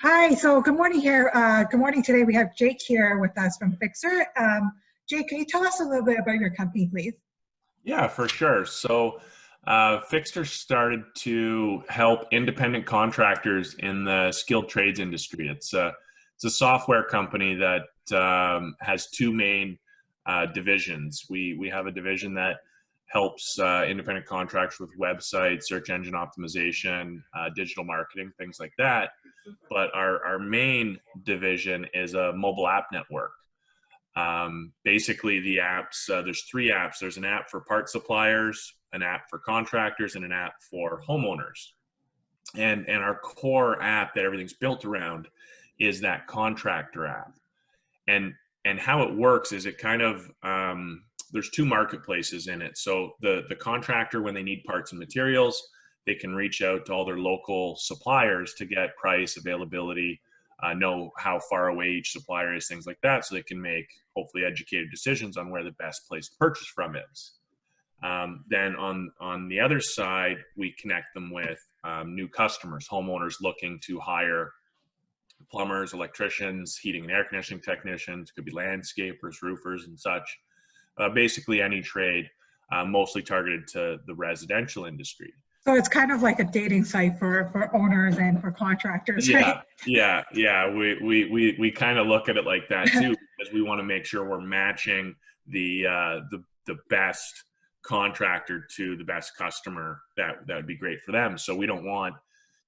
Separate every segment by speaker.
Speaker 1: Hi, so good morning here. Good morning today. We have Jake here with us from Fixter. Jake, can you tell us a little bit about your company, please?
Speaker 2: Yeah, for sure. So, Fixter started to help independent contractors in the skilled trades industry. It's a software company that has two main divisions. We have a division that helps independent contractors with websites, search engine optimization, digital marketing, things like that. But our main division is a mobile app network. Basically, the apps, there's three apps. There's an app for part suppliers, an app for contractors, and an app for homeowners. And our core app that everything's built around is that contractor app. And and how it works is it kind of there's two marketplaces in it. So the contractor, when they need parts and materials, they can reach out to all their local suppliers to get price, availability, know how far away each supplier is, things like that, so they can make hopefully educated decisions on where the best place to purchase from is. Then on the other side, we connect them with new customers, homeowners looking to hire plumbers, electricians, heating and air conditioning technicians, could be landscapers, roofers, and such. Basically any trade, mostly targeted to the residential industry.
Speaker 1: So it's kind of like a dating site for owners and for contractors, right?
Speaker 2: Yeah. We kind of look at it like that too, because we want to make sure we're matching the best contractor to the best customer. That would be great for them. So we don't want,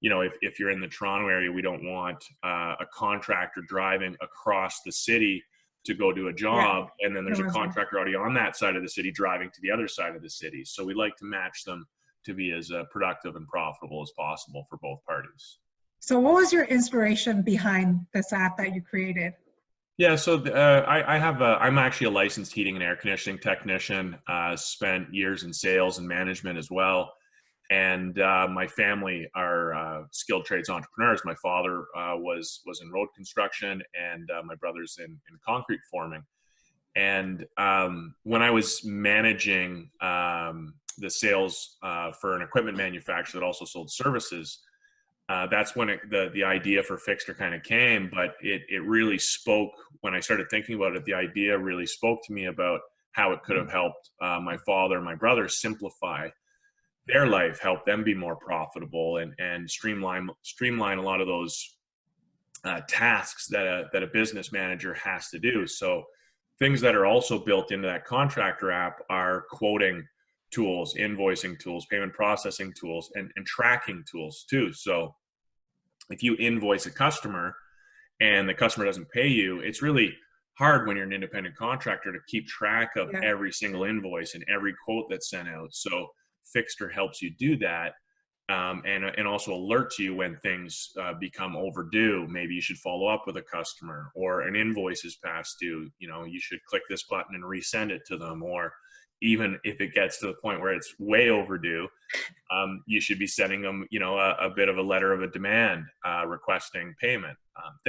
Speaker 2: if you're in the Toronto area, we don't want a contractor driving across the city to go do a job, and then there's a contractor already on that side of the city driving to the other side of the city. So we like to match them to be as productive and profitable as possible for both parties.
Speaker 1: So what was your inspiration behind this app that you created?
Speaker 2: Yeah, so I'm actually a licensed heating and air conditioning technician. Spent years in sales and management as well. And my family are skilled trades entrepreneurs. My father was in road construction, and my brother's in concrete forming. And when I was managing the sales for an equipment manufacturer that also sold services, that's when the idea for Fixter kind of came. But it really spoke, when I started thinking about it, the idea really spoke to me about how it could have helped my father and my brother simplify their life, help them be more profitable, and streamline a lot of those tasks that a business manager has to do. So things that are also built into that contractor app are quoting tools, invoicing tools, payment processing tools, and tracking tools too. So if you invoice a customer and the customer doesn't pay you, it's really hard when you're an independent contractor to keep track of every single invoice and every quote that's sent out. So Fixter helps you do that, and also alerts you when things become overdue. Maybe you should follow up with a customer, or an invoice is past due. You should click this button and resend it to them. Or even if it gets to the point where it's way overdue, you should be sending them, a bit of a letter of a demand requesting payment.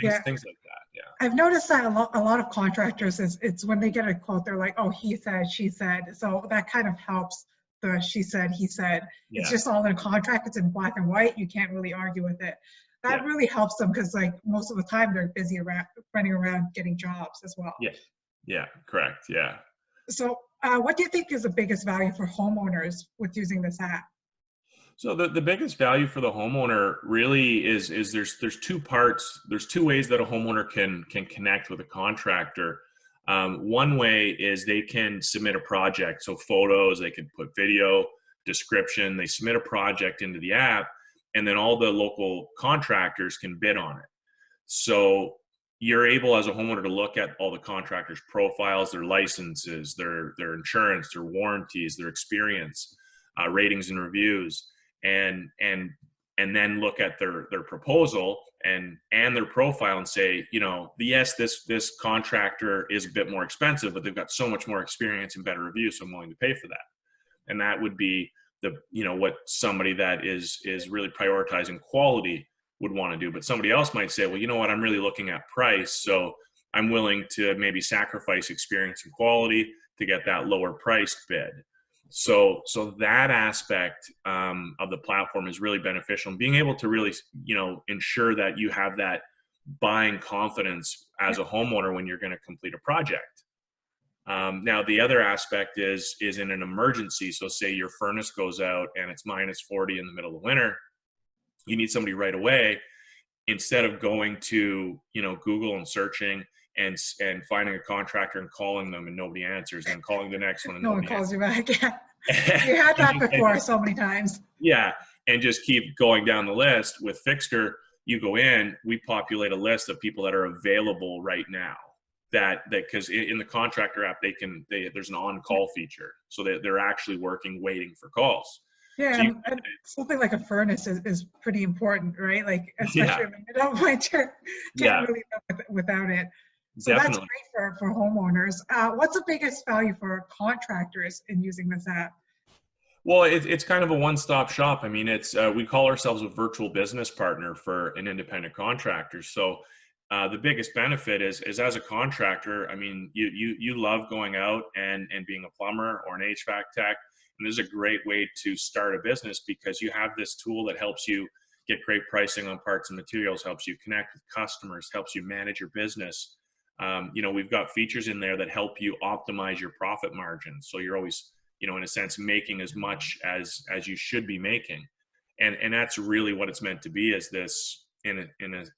Speaker 2: Things like that. Yeah,
Speaker 1: I've noticed that a lot of contractors, it's when they get a quote, they're like, oh, he said, she said. So that kind of helps. The she said, he said. It's just all in a contract. It's in black and white. You can't really argue with it. That really helps them, because like most of the time they're busy running around getting jobs as well.
Speaker 2: Yeah, correct. Yeah.
Speaker 1: So what do you think is the biggest value for homeowners with using this app?
Speaker 2: So the biggest value for the homeowner really is there's two parts. There's two ways that a homeowner can connect with a contractor. One way is they can submit a project. So photos, they can put video, description, they submit a project into the app, and then all the local contractors can bid on it. So you're able as a homeowner to look at all the contractors' profiles, their licenses, their insurance, their warranties, their experience, ratings and reviews, and then look at their proposal and their profile and say, yes, this contractor is a bit more expensive, but they've got so much more experience and better reviews, so I'm willing to pay for that. And that would be what somebody that is really prioritizing quality would want to do. But somebody else might say, well, you know what, I'm really looking at price, so I'm willing to maybe sacrifice experience and quality to get that lower priced bid. So that aspect of the platform is really beneficial, and being able to really, ensure that you have that buying confidence as a homeowner when you're going to complete a project. Now, the other aspect is in an emergency. So say your furnace goes out and it's -40 in the middle of winter, you need somebody right away. Instead of going to, Google and searching and finding a contractor and calling them and nobody answers, and calling the next one and
Speaker 1: no one
Speaker 2: nobody
Speaker 1: calls you back. Yeah.
Speaker 2: answers.
Speaker 1: You had that before so many times.
Speaker 2: Yeah, and just keep going down the list. With Fixter, you go in, we populate a list of people that are available right now. That because in the contractor app, there's an on-call feature, so they're actually working, waiting for calls.
Speaker 1: Yeah,
Speaker 2: So
Speaker 1: and something like a furnace is pretty important, right? Like, especially in the middle of winter, can't really live without it. So
Speaker 2: definitely.
Speaker 1: that's great for homeowners. What's the biggest value for contractors in using this app?
Speaker 2: Well, it's kind of a one-stop shop. I mean, we call ourselves a virtual business partner for an independent contractor. So the biggest benefit is as a contractor, I mean, you love going out and being a plumber or an HVAC tech. And this is a great way to start a business because you have this tool that helps you get great pricing on parts and materials, helps you connect with customers, helps you manage your business. We've got features in there that help you optimize your profit margin. So you're always, in a sense, making as much as you should be making. And that's really what it's meant to be, is this, in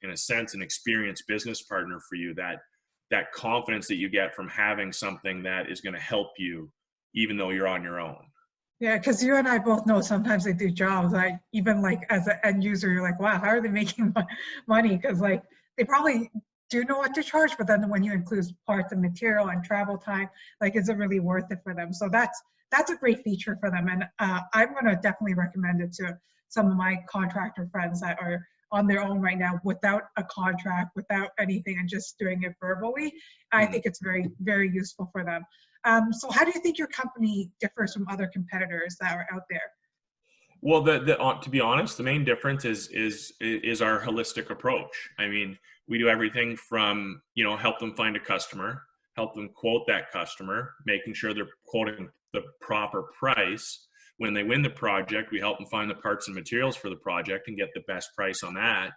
Speaker 2: a sense, an experienced business partner for you, that confidence that you get from having something that is going to help you, even though you're on your own.
Speaker 1: Yeah, because you and I both know sometimes they do jobs, like even like as an end user, you're like, wow, how are they making money? Because like they probably do know what to charge, but then when you include parts and material and travel time, like, is it really worth it for them? So that's a great feature for them. And I'm going to definitely recommend it to some of my contractor friends that are on their own right now without a contract, without anything, and just doing it verbally. I think it's very, very useful for them. So how do you think your company differs from other competitors that are out there?
Speaker 2: Well, to be honest, the main difference is our holistic approach. I mean, we do everything from, help them find a customer, help them quote that customer, making sure they're quoting the proper price. When they win the project, we help them find the parts and materials for the project and get the best price on that.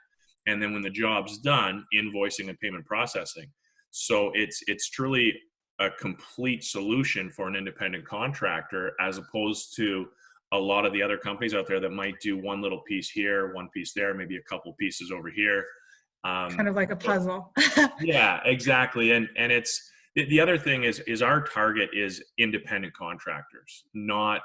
Speaker 2: And then when the job's done, invoicing and payment processing. So it's truly a complete solution for an independent contractor, as opposed to a lot of the other companies out there that might do one little piece here, one piece there, maybe a couple pieces over here.
Speaker 1: Kind of like a puzzle.
Speaker 2: Yeah, exactly. And it's the other thing is our target is independent contractors, not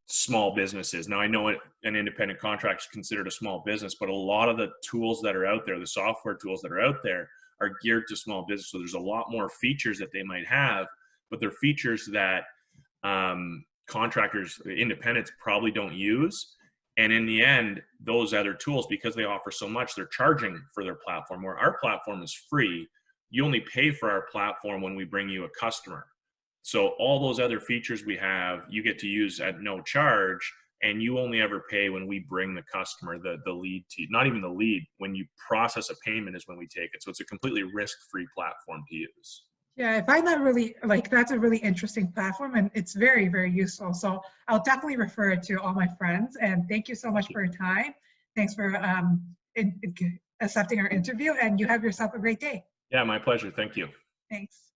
Speaker 2: small businesses. Now, I know an independent contractor is considered a small business, but a lot of the tools that are out there, the software tools that are out there, are geared to small business. So there's a lot more features that they might have, but they're features that contractors, independents, probably don't use. And in the end, those other tools, because they offer so much, they're charging for their platform, where our platform is free. You only pay for our platform when we bring you a customer. So all those other features we have, you get to use at no charge, and you only ever pay when we bring the customer the lead to you. Not even the lead. When you process a payment is when we take it. So it's a completely risk-free platform to use.
Speaker 1: Yeah, I find that really, that's a really interesting platform, and it's very, very useful. So I'll definitely refer it to all my friends. And thank you so much for your time. Thanks for accepting our interview, and you have yourself a great day.
Speaker 2: Yeah, my pleasure. Thank you.
Speaker 1: Thanks.